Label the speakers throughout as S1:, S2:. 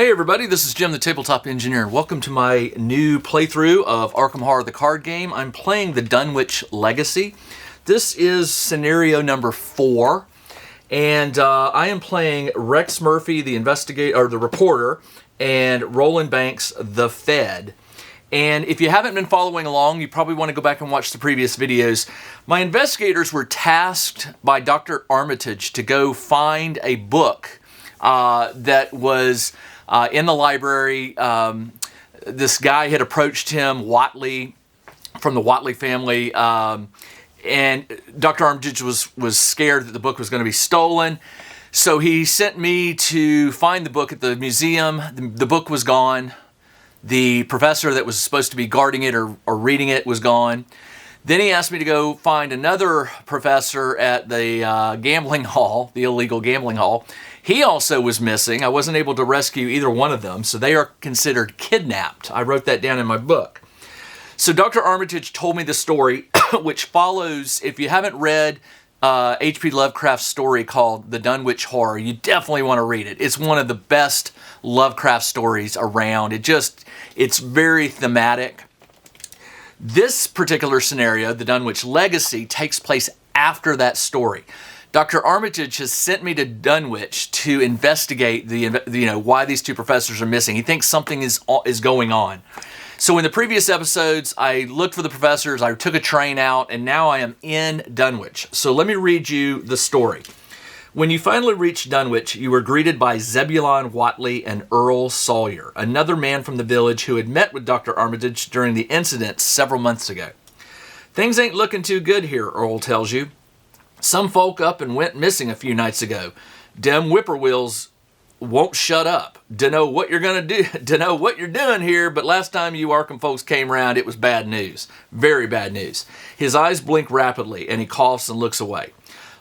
S1: Hey everybody, this is Jim the Tabletop Engineer. Welcome to my new playthrough of Arkham Horror the card game. I'm playing the Dunwich Legacy. This is scenario number 4, and I am playing Rex Murphy, the reporter, and Roland Banks, the Fed. And if you haven't been following along, you probably want to go back and watch the previous videos. My investigators were tasked by Dr. Armitage to go find a book that was in the library. This guy had approached him, Watley, from the Watley family, and Dr. Armitage was scared that the book was going to be stolen. So he sent me to find the book at the museum. The book was gone. The professor that was supposed to be guarding it or reading it was gone. Then he asked me to go find another professor at the gambling hall, the illegal gambling hall. He also was missing. I wasn't able to rescue either one of them, so they are considered kidnapped. I wrote that down in my book. So Dr. Armitage told me the story, which follows, if you haven't read H.P. Lovecraft's story called The Dunwich Horror, you definitely want to read it. It's one of the best Lovecraft stories around. It's very thematic. This particular scenario, the Dunwich Legacy, takes place after that story. Dr. Armitage has sent me to Dunwich to investigate why these two professors are missing. He thinks something is going on. So in the previous episodes, I looked for the professors, I took a train out, and now I am in Dunwich. So let me read you the story. When you finally reached Dunwich, you were greeted by Zebulon Watley and Earl Sawyer, another man from the village who had met with Dr. Armitage during the incident several months ago. Things ain't looking too good here, Earl tells you. Some folk up and went missing a few nights ago. Dem whippoorwills won't shut up. Dunno what you're gonna do. Dunno what you're doing here, but last time you Arkham folks came around, it was bad news. Very bad news. His eyes blink rapidly, and he coughs and looks away.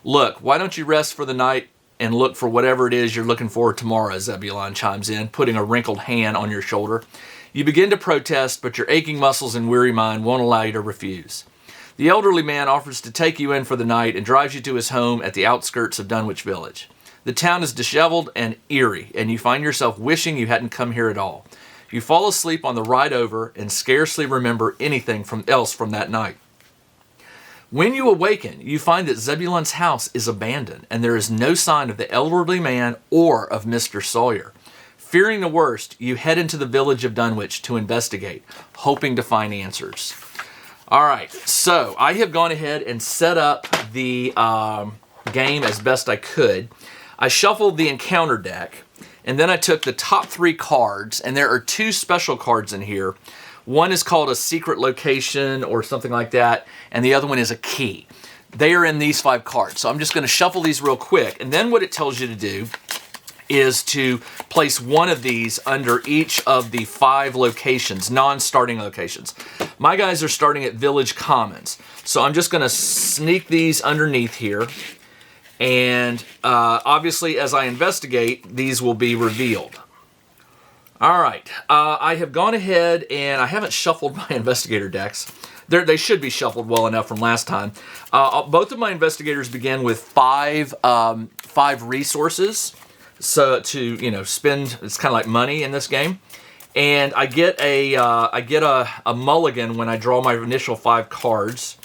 S1: Look, why don't you rest for the night and look for whatever it is you're looking for tomorrow, Zebulon chimes in, putting a wrinkled hand on your shoulder. You begin to protest, but your aching muscles and weary mind won't allow you to refuse. The elderly man offers to take you in for the night and drives you to his home at the outskirts of Dunwich Village. The town is disheveled and eerie, and you find yourself wishing you hadn't come here at all. You fall asleep on the ride over and scarcely remember anything else from that night. When you awaken, you find that Zebulon's house is abandoned, and there is no sign of the elderly man or of Mr. Sawyer. Fearing the worst, you head into the village of Dunwich to investigate, hoping to find answers. All right, so I have gone ahead and set up the game as best I could. I shuffled the encounter deck, and then I took the top 3 cards, and there are 2 special cards in here. One is called a secret location or something like that, and the other one is a key. They are in these 5 cards, so I'm just going to shuffle these real quick, and then what it tells you to do is to place one of these under each of the 5 locations, non-starting locations. My guys are starting at Village Commons, so I'm just going to sneak these underneath here, and obviously as I investigate, these will be revealed. All right, I have gone ahead and I haven't shuffled my investigator decks. They should be shuffled well enough from last time. Both of my investigators begin with 5 resources. So to spend, it's kind of like money in this game, and I get a mulligan when I draw my initial 5 cards.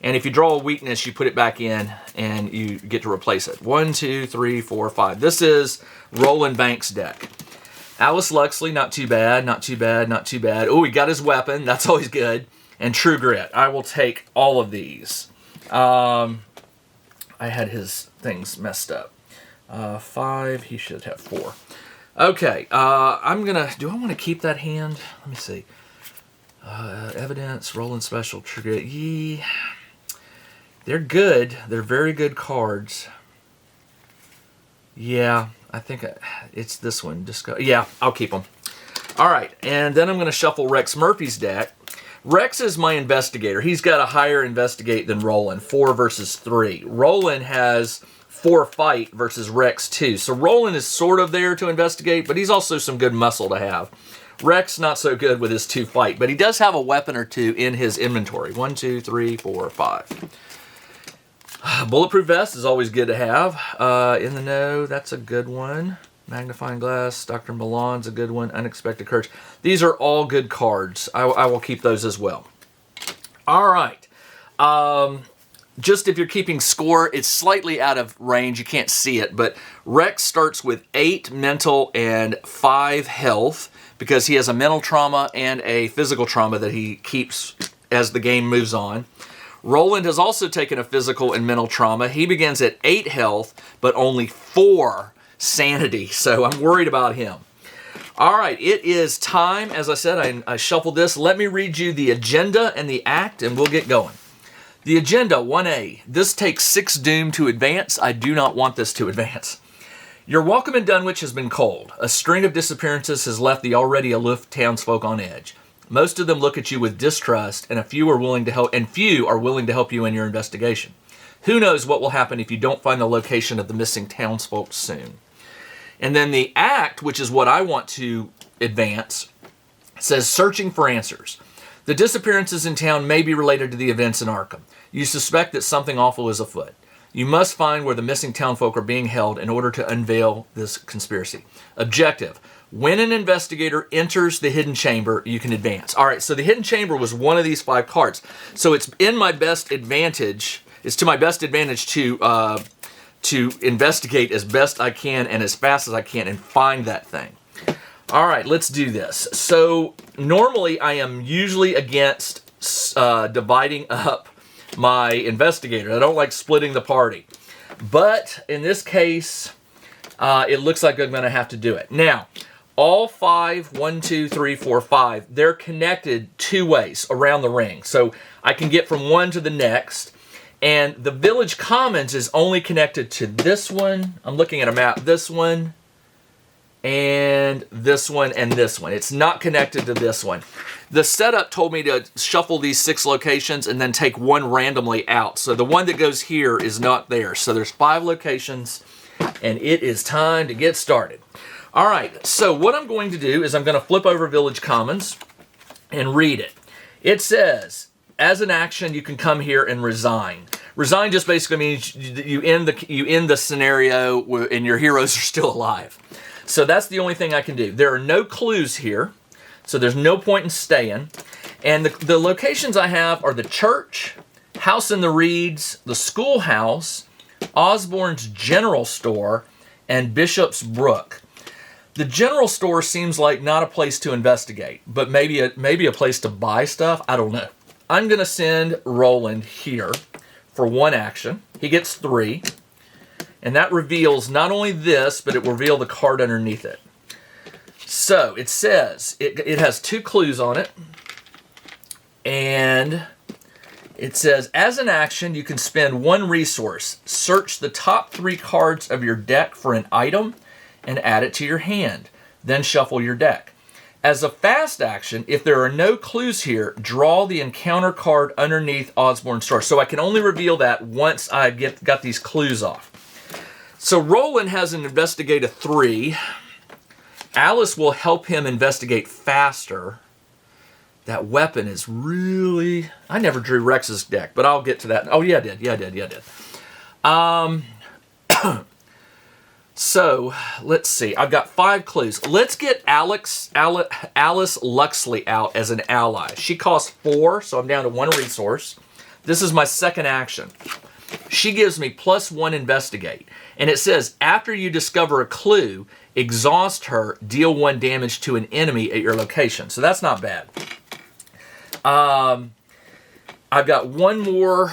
S1: And if you draw a weakness, you put it back in and you get to replace it. 1, 2, 3, 4, 5. This is Roland Banks' deck. Alice Luxley, not too bad, not too bad, not too bad. Oh, he got his weapon. That's always good. And True Grit. I will take all of these. I had his things messed up. 5, he should have 4. Okay, do I want to keep that hand? Let me see. Evidence, Roland Special, True Grit. Yeah. They're good. They're very good cards. Yeah, I think it's this one. Yeah, I'll keep them. All right, and then I'm going to shuffle Rex Murphy's deck. Rex is my investigator. He's got a higher investigate than Roland, 4 versus 3. Roland has 4 fight versus Rex 2. So Roland is sort of there to investigate, but he's also some good muscle to have. Rex, not so good with his 2 fight, but he does have a weapon or 2 in his inventory. 1, 2, 3, 4, 5. Bulletproof vest is always good to have. In the know, that's a good one. Magnifying Glass, Dr. Milan's a good one. Unexpected Courage. These are all good cards. I will keep those as well. All right. Just if you're keeping score, it's slightly out of range. You can't see it, but Rex starts with 8 mental and 5 health because he has a mental trauma and a physical trauma that he keeps as the game moves on. Roland has also taken a physical and mental trauma. He begins at 8 health, but only 4 sanity, so I'm worried about him. All right, it is time. As I said, I shuffled this. Let me read you the agenda and the act, and we'll get going. The agenda, 1A. This takes 6 doom to advance. I do not want this to advance. Your welcome in Dunwich has been cold. A string of disappearances has left the already aloof townsfolk on edge. Most of them look at you with distrust, and few are willing to help you in your investigation. Who knows what will happen if you don't find the location of the missing townsfolk soon. And then the act, which is what I want to advance, says searching for answers. The disappearances in town may be related to the events in Arkham. You suspect that something awful is afoot. You must find where the missing townfolk are being held in order to unveil this conspiracy. Objective. When an investigator enters the hidden chamber, you can advance. All right, so the hidden chamber was one of these 5 cards. So it's in my best advantage. It's to my best advantage to investigate as best I can and as fast as I can and find that thing. All right, let's do this. So normally I am usually against dividing up my investigator. I don't like splitting the party. But in this case, it looks like I'm going to have to do it. Now, all 5, 1, 2, 3, 4, 5, they're connected 2 ways around the ring. So I can get from one to the next. And the Village Commons is only connected to this one. I'm looking at a map. This one, and this one, and this one. It's not connected to this one. The setup told me to shuffle these 6 locations and then take one randomly out. So the one that goes here is not there. So there's 5 locations, and it is time to get started. All right, so what I'm going to do is I'm going to flip over Village Commons and read it. It says, as an action, you can come here and resign. Resign just basically means you end the scenario and your heroes are still alive. So that's the only thing I can do. There are no clues here, so there's no point in staying. And the locations I have are the church, House in the Reeds, the schoolhouse, Osborne's General Store, and Bishop's Brook. The general store seems like not a place to investigate, but maybe a place to buy stuff. I don't know. I'm going to send Roland here for 1 action. He gets 3. And that reveals not only this, but it will reveal the card underneath it. So it says, it has 2 clues on it. And it says, as an action, you can spend 1 resource. Search the top 3 cards of your deck for an item and add it to your hand. Then shuffle your deck. As a fast action, if there are no clues here, draw the encounter card underneath Osborne's Store. So I can only reveal that once I got these clues off. So Roland has an investigate of 3. Alice will help him investigate faster. That weapon is really... I never drew Rex's deck, but I'll get to that. Oh, yeah, I did. Yeah, I did. So, let's see. I've got 5 clues. Let's get Alice Luxley out as an ally. She costs 4, so I'm down to 1 resource. This is my second action. She gives me +1 investigate. And it says, after you discover a clue, exhaust her, deal 1 damage to an enemy at your location. So that's not bad. I've got 1 more,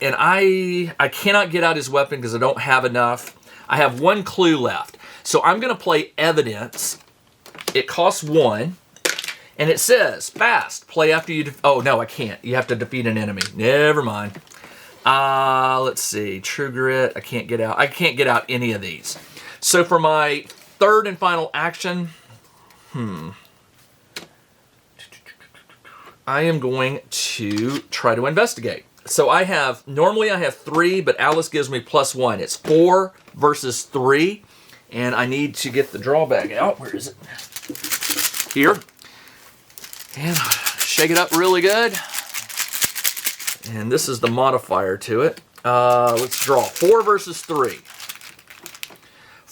S1: and I cannot get out his weapon because I don't have enough. I have 1 clue left. So I'm going to play Evidence. It costs 1. And it says, fast, play after you... Oh, no, I can't. You have to defeat an enemy. Never mind. Let's see. True Grit. I can't get out. I can't get out any of these. So for my 3rd and final action... I am going to try to investigate. So normally I have 3, but Alice gives me +1. It's 4 versus 3, and I need to get the draw bag out. Where is it? Here. And shake it up really good. And this is the modifier to it. Let's draw 4 versus 3.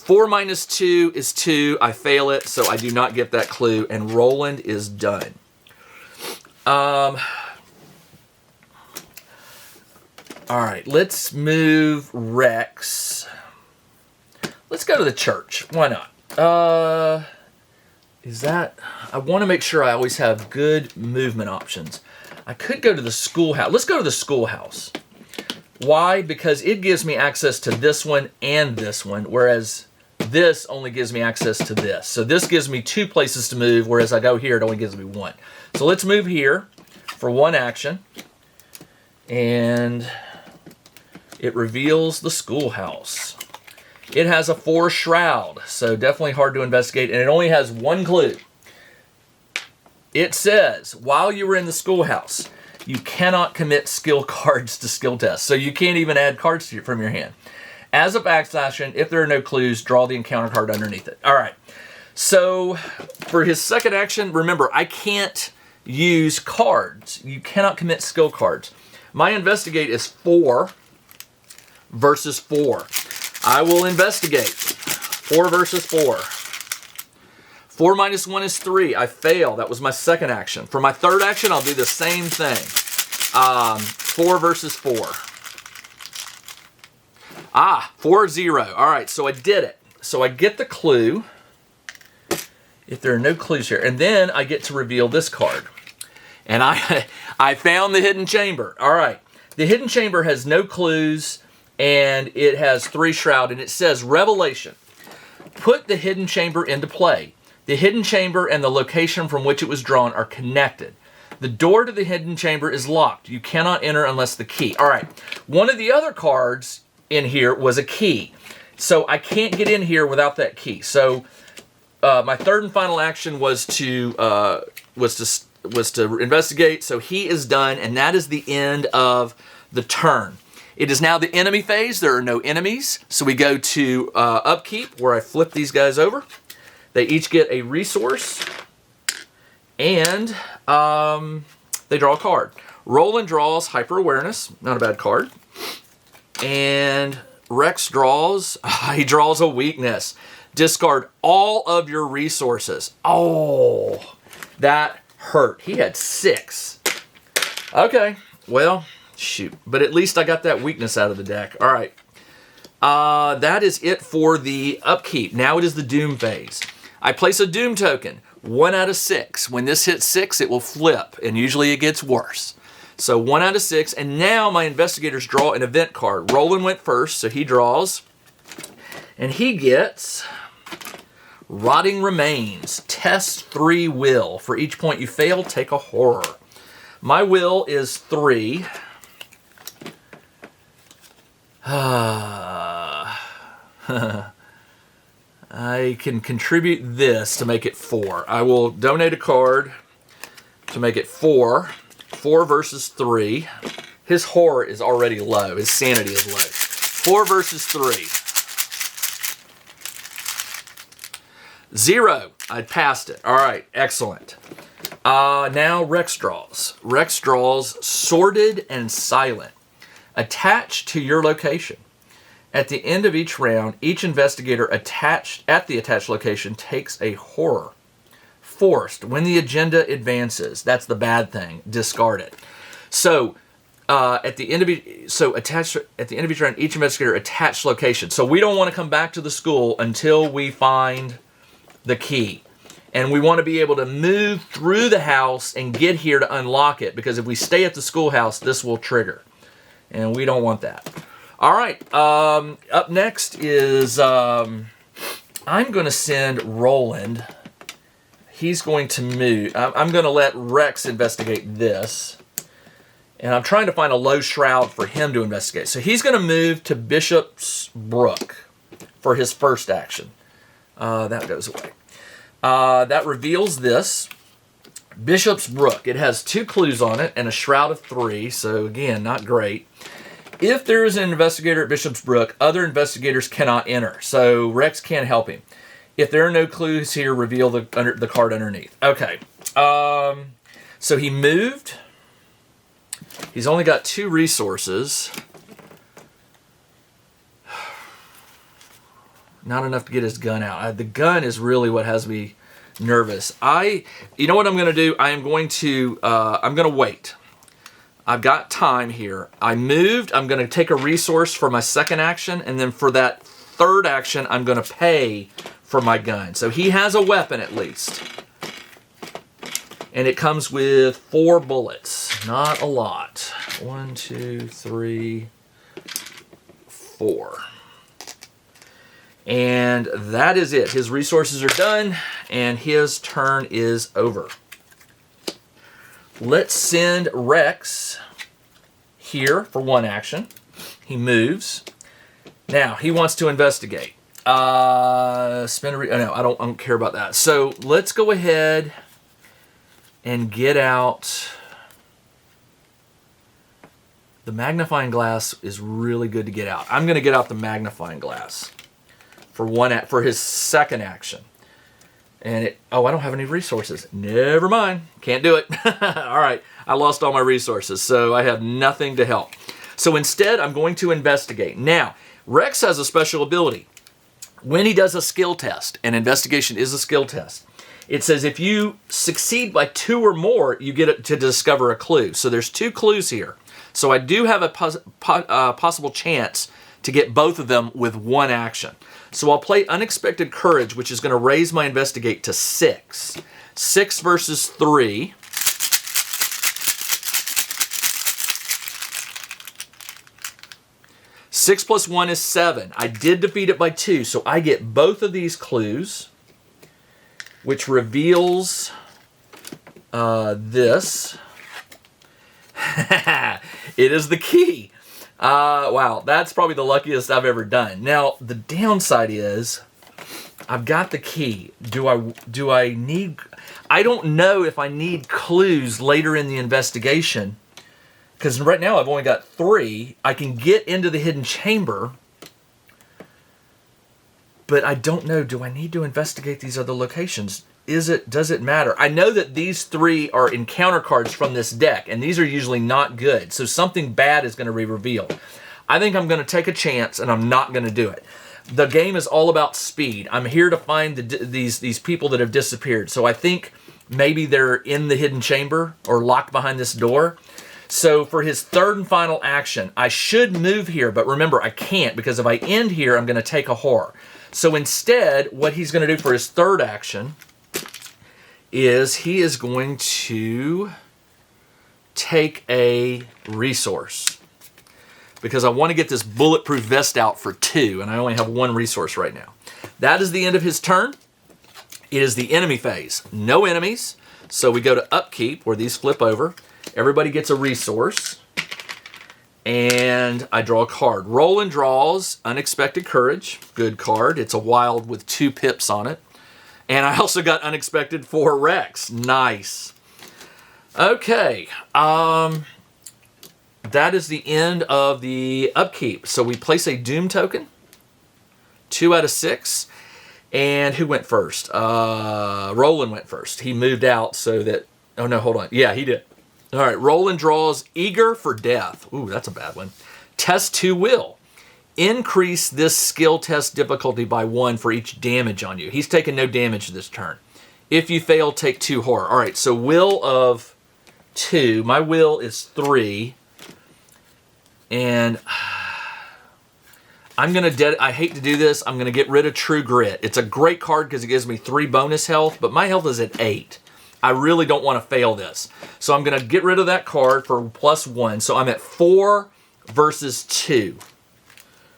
S1: 4 minus 2 is 2. I fail it, so I do not get that clue, and Roland is done. All right, let's move Rex. Let's go to the church. Why not? I want to make sure I always have good movement options. I could go to the schoolhouse. Let's go to the schoolhouse. Why? Because it gives me access to this one and this one, whereas this only gives me access to this. So this gives me 2 places to move, whereas I go here, it only gives me 1. So let's move here for 1 action. And it reveals the schoolhouse. It has a 4 shroud, so definitely hard to investigate, and it only has 1 clue. It says, while you were in the schoolhouse, you cannot commit skill cards to skill tests. So you can't even add cards from your hand. As a backslash, if there are no clues, draw the encounter card underneath it. All right. So for his second action, remember, I can't use cards. You cannot commit skill cards. My investigate is 4 versus 4. I will investigate. 4 versus 4. 4 minus 1 is 3. I fail. That was my second action. For my third action, I'll do the same thing. 4 versus 4. 4-0. All right, so I did it. So I get the clue. If there are no clues here. And then I get to reveal this card. And I found the hidden chamber. All right. The hidden chamber has no clues, and it has 3 shroud, and it says, Revelation. Put the hidden chamber into play. The hidden chamber and the location from which it was drawn are connected. The door to the hidden chamber is locked. You cannot enter unless the key. All right. One of the other cards in here was a key. So I can't get in here without that key. So my third and final action was to investigate. So he is done, and that is the end of the turn. It is now the enemy phase. There are no enemies. So we go to upkeep, where I flip these guys over. They each get a resource, and they draw a card. Roland draws Hyper Awareness, not a bad card. And Rex draws, he draws a weakness. Discard all of your resources. Oh, that hurt. He had 6. Okay, well, shoot. But at least I got that weakness out of the deck. All right. That is it for the upkeep. Now it is the Doom phase. I place a Doom token, 1 out of 6. When this hits 6, it will flip, and usually it gets worse. So 1 out of 6, and now my investigators draw an event card. Roland went first, so he draws, and he gets Rotting Remains. Test 3 will. For each point you fail, take a horror. My will is 3. I can contribute this to make it 4. I will donate a card to make it 4. 4 versus 3. His horror is already low. His sanity is low. 4 versus 3. 0. I passed it. All right. Excellent. Now Rex draws. Rex draws Sorted and Silent. Attached to your location. At the end of each round, each investigator attached at the attached location takes a horror. Forced. When the agenda advances, that's the bad thing. Discard it. So at the end of each round, each investigator attached location. So we don't want to come back to the school until we find the key, and we want to be able to move through the house and get here to unlock it. Because if we stay at the schoolhouse, this will trigger, and we don't want that. All right, up next is, I'm going to send Roland. He's going to move. I'm going to let Rex investigate this. And I'm trying to find a low shroud for him to investigate. So he's going to move to Bishop's Brook for his first action. That goes away. That reveals this. Bishop's Brook. It has 2 clues on it and a shroud of 3. So again, not great. If there is an investigator at Bishop's Brook, other investigators cannot enter. So Rex can't help him. If there are no clues here, reveal the card underneath. Okay. So he moved. He's only got 2 resources. Not enough to get his gun out. The gun is really what has me nervous. You know what I'm going to do? I'm going to wait. I've got time here. I moved. I'm going to take a resource for my second action, and then for that third action, I'm going to pay for my gun. So he has a weapon at least. And it comes with 4 bullets. Not a lot. 1, 2, 3, 4. And that is it. His resources are done, and his turn is over. Let's send Rex here for 1 action. He moves. Now, he wants to investigate. No, I don't care about that. So let's go ahead and get out. The magnifying glass is really good to get out. I'm going to get out the magnifying glass for his second action. And I don't have any resources. Never mind. Can't do it. All right. I lost all my resources, so I have nothing to help. So instead, I'm going to investigate. Now, Rex has a special ability. When he does a skill test, and investigation is a skill test, it says if you succeed by 2 or more, you get to discover a clue. So there's 2 clues here. So I do have a possible chance to get both of them with 1 action. So I'll play Unexpected Courage, which is going to raise my investigate to 6. 6 versus 3. Six plus 1 is 7. I did defeat it by 2, so I get both of these clues, which reveals this. It is the key. Wow, that's probably the luckiest I've ever done. Now, the downside is I've got the key. Do I need... I don't know if I need clues later in the investigation, because right now I've only got 3. I can get into the hidden chamber, but I don't know. Do I need to investigate these other locations? Does it matter? I know that these 3 are encounter cards from this deck, and these are usually not good. So something bad is going to be revealed. I think I'm going to take a chance, and I'm not going to do it. The game is all about speed. I'm here to find these people that have disappeared. So I think maybe they're in the hidden chamber or locked behind this door. So for his third and final action, I should move here, but remember, I can't, because if I end here, I'm going to take a horror. So instead, what he's going to do for his third action is he is going to take a resource, because I want to get this bulletproof vest out for 2, and I only have 1 resource right now. That is the end of his turn. It is the enemy phase. No enemies, so we go to upkeep, where these flip over. Everybody gets a resource, and I draw a card. Roland draws Unexpected Courage. Good card. It's a wild with 2 pips on it. And I also got Unexpected for Rex. Nice. Okay. That is the end of the upkeep. So we place a Doom token. 2 out of 6. And who went first? Roland went first. He moved out so that... Oh, no, hold on. Yeah, he did. All right, Roland draws Eager for Death. Ooh, that's a bad one. Test 2 Will. Increase this skill test difficulty by 1 for each damage on you. He's taking no damage this turn. If you fail, take 2 horror. All right, so will of 2. My will is 3. And I'm going to... I hate to do this. I'm going to get rid of True Grit. It's a great card because it gives me 3 bonus health, but my health is at 8. I really don't want to fail this. So I'm going to get rid of that card for +1. So I'm at 4 versus 2.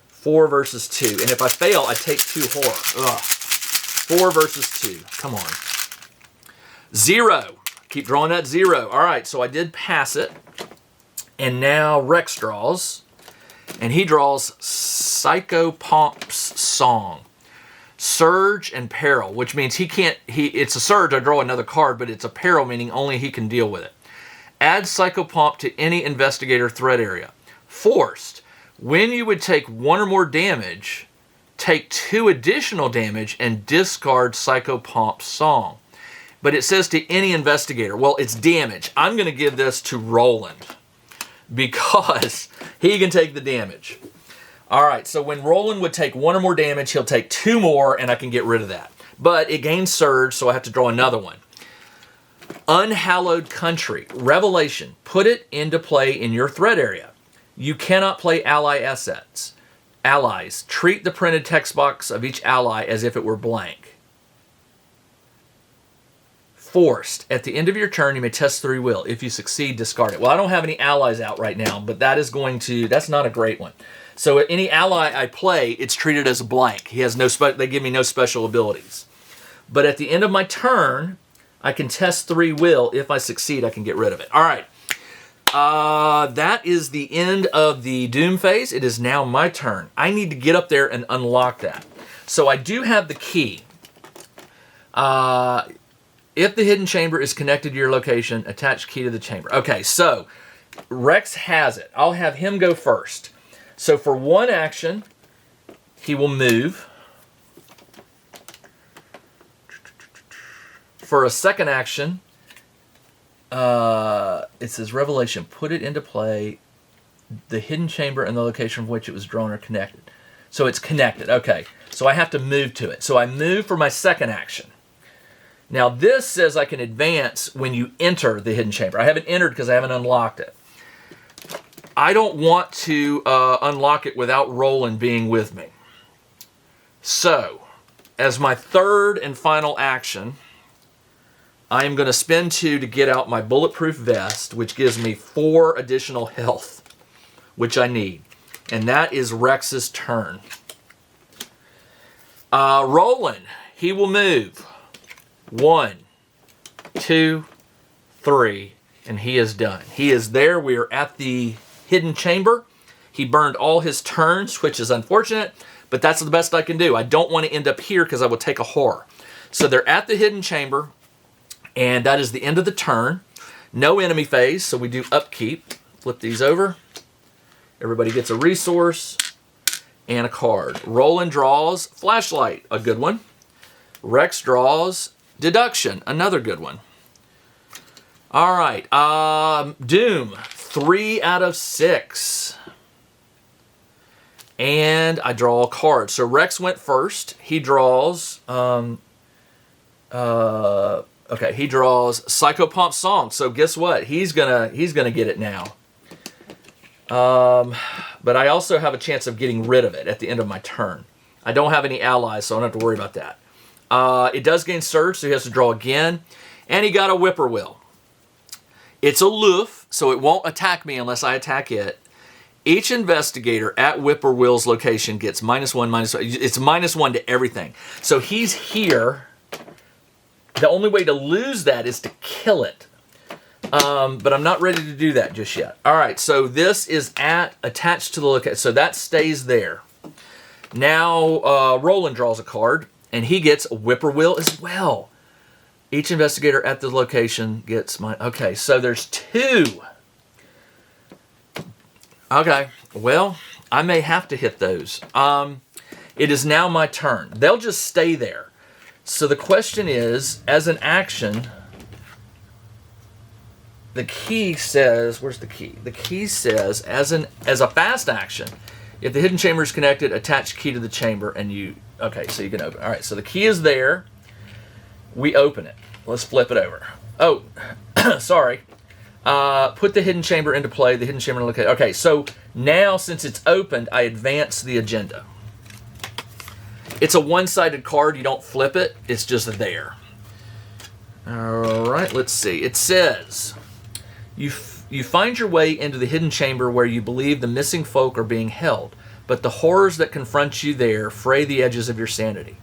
S1: 4 versus 2. And if I fail, I take 2 horror. Ugh. 4 versus 2. Come on. 0. Keep drawing that 0. All right, so I did pass it. And now Rex draws. And he draws Psychopomp's Song. Surge and Peril, which means he can't... It's a surge, I draw another card, but it's a peril, meaning only he can deal with it. Add Psychopomp to any investigator threat area. Forced. When you would take 1 or more damage, take 2 additional damage and discard Psychopomp's Song. But it says to any investigator. Well, it's damage. I'm going to give this to Roland because he can take the damage. All right, so when Roland would take 1 or more damage, he'll take 2 more, and I can get rid of that. But it gains surge, so I have to draw another one. Unhallowed Country. Revelation. Put it into play in your threat area. You cannot play ally assets. Allies. Treat the printed text box of each ally as if it were blank. Forced. At the end of your turn, you may test 3 will. If you succeed, discard it. Well, I don't have any allies out right now, but that's not a great one. So any ally I play, it's treated as a blank. He has they give me no special abilities. But at the end of my turn, I can test 3 will. If I succeed, I can get rid of it. All right. That is the end of the Doom phase. It is now my turn. I need to get up there and unlock that. So I do have the key. If the hidden chamber is connected to your location, attach key to the chamber. Okay, so Rex has it. I'll have him go first. So for 1 action, he will move. For a second action, it says Revelation. Put it into play. The hidden chamber and the location from which it was drawn are connected. So it's connected. Okay, so I have to move to it. So I move for my second action. Now this says I can advance when you enter the hidden chamber. I haven't entered because I haven't unlocked it. I don't want to unlock it without Roland being with me. So, as my third and final action, I am going to spend 2 to get out my bulletproof vest, which gives me 4 additional health, which I need. And that is Rex's turn. Roland, he will move. 1, 2, 3, and he is done. He is there. We are at the hidden chamber. He burned all his turns, which is unfortunate, but that's the best I can do. I don't want to end up here because I will take a horror. So they're at the hidden chamber, and that is the end of the turn. No enemy phase, so we do upkeep. Flip these over. Everybody gets a resource and a card. Roland draws Flashlight, a good one. Rex draws Deduction, another good one. All right, Doom, 3 out of 6. And I draw a card. So Rex went first. He draws, he draws Psychopomp Song. So guess what? He's gonna get it now. But I also have a chance of getting rid of it at the end of my turn. I don't have any allies, so I don't have to worry about that. It does gain surge, so he has to draw again. And he got a Whippoorwill. It's aloof, so it won't attack me unless I attack it. Each investigator at Whippoorwill's location gets -1, it's -1 to everything. So he's here. The only way to lose that is to kill it. But I'm not ready to do that just yet. All right, so this is attached to the location. So that stays there. Now Roland draws a card, and he gets a Whippoorwill as well. Each investigator at the location gets okay, so there's 2. Okay, well, I may have to hit those. It is now my turn. They'll just stay there. So the question is, as an action, the key says, where's the key? The key says, as a fast action, if the hidden chamber is connected, attach key to the chamber and okay, so you can open. All right, so the key is there. We open it. Let's flip it over. Oh, sorry. Put the hidden chamber into play. The hidden chamber location. Okay, so now since it's opened, I advance the agenda. It's a one-sided card. You don't flip it. It's just there. All right, let's see. It says, you find your way into the hidden chamber where you believe the missing folk are being held, but the horrors that confront you there fray the edges of your sanity.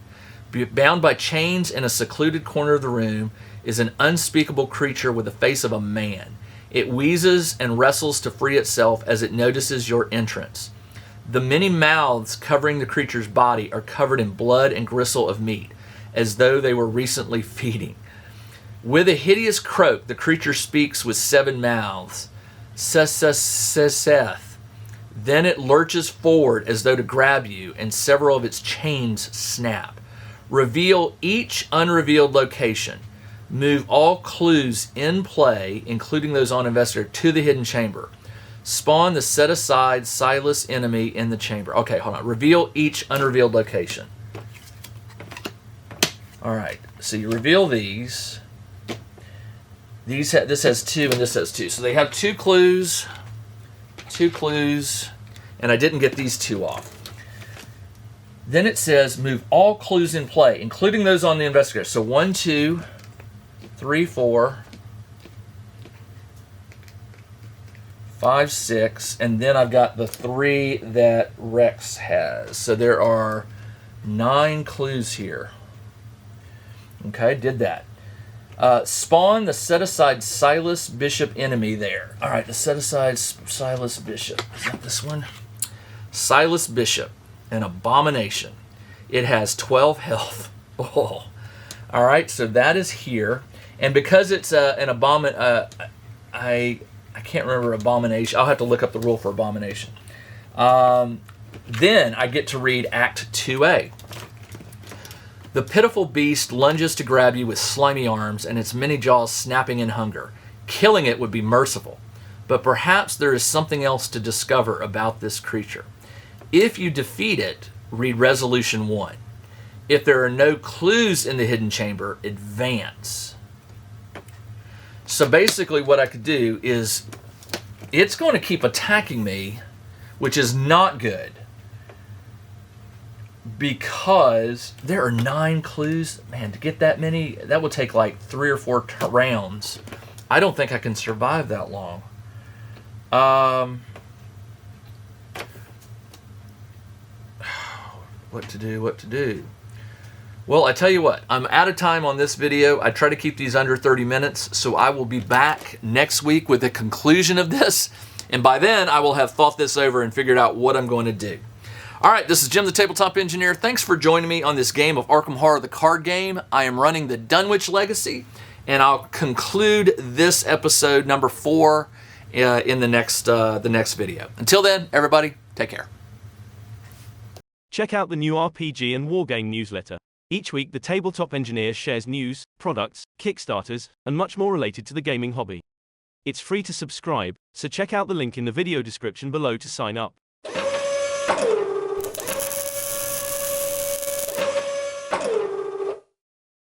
S1: Bound by chains in a secluded corner of the room is an unspeakable creature with the face of a man. It wheezes and wrestles to free itself as it notices your entrance. The many mouths covering the creature's body are covered in blood and gristle of meat, as though they were recently feeding. With a hideous croak, the creature speaks with 7 mouths. Seth. Then it lurches forward as though to grab you, and several of its chains snap. Reveal each unrevealed location. Move all clues in play, including those on investigator, to the hidden chamber. Spawn the set-aside sightless enemy in the chamber. Okay, hold on. Reveal each unrevealed location. All right, so you reveal these. This has 2 and this has 2. So they have 2 clues, and I didn't get these 2 off. Then it says move all clues in play, including those on the investigator. So 1, 2, 3, 4, 5, 6, and then I've got the 3 that Rex has. So there are 9 clues here. Okay, did that. Spawn the set-aside Silas Bishop enemy there. All right, the set-aside Silas Bishop. Is that this one? Silas Bishop, an abomination. It has 12 health. Oh. All right, so that is here. And because it's an abomination, I can't remember abomination. I'll have to look up the rule for abomination. Then I get to read Act 2A. The pitiful beast lunges to grab you with slimy arms and its many jaws snapping in hunger. Killing it would be merciful, but perhaps there is something else to discover about this creature. If you defeat it, read Resolution 1. If there are no clues in the hidden chamber, advance. So basically what I could do is, it's going to keep attacking me, which is not good, because there are 9 clues. Man, to get that many, that would take like 3 or 4 rounds. I don't think I can survive that long. What to do? Well, I tell you what, I'm out of time on this video. I try to keep these under 30 minutes, so I will be back next week with the conclusion of this, and by then I will have thought this over and figured out what I'm going to do. All right, this is Jim the Tabletop Engineer. Thanks for joining me on this game of Arkham Horror the card game. I am running the Dunwich Legacy, and I'll conclude this episode number 4 in the next video. Until then, everybody, take care.
S2: Check out the new RPG and Wargame newsletter. Each week, the Tabletop Engineer shares news, products, Kickstarters, and much more related to the gaming hobby. It's free to subscribe, so check out the link in the video description below to sign up.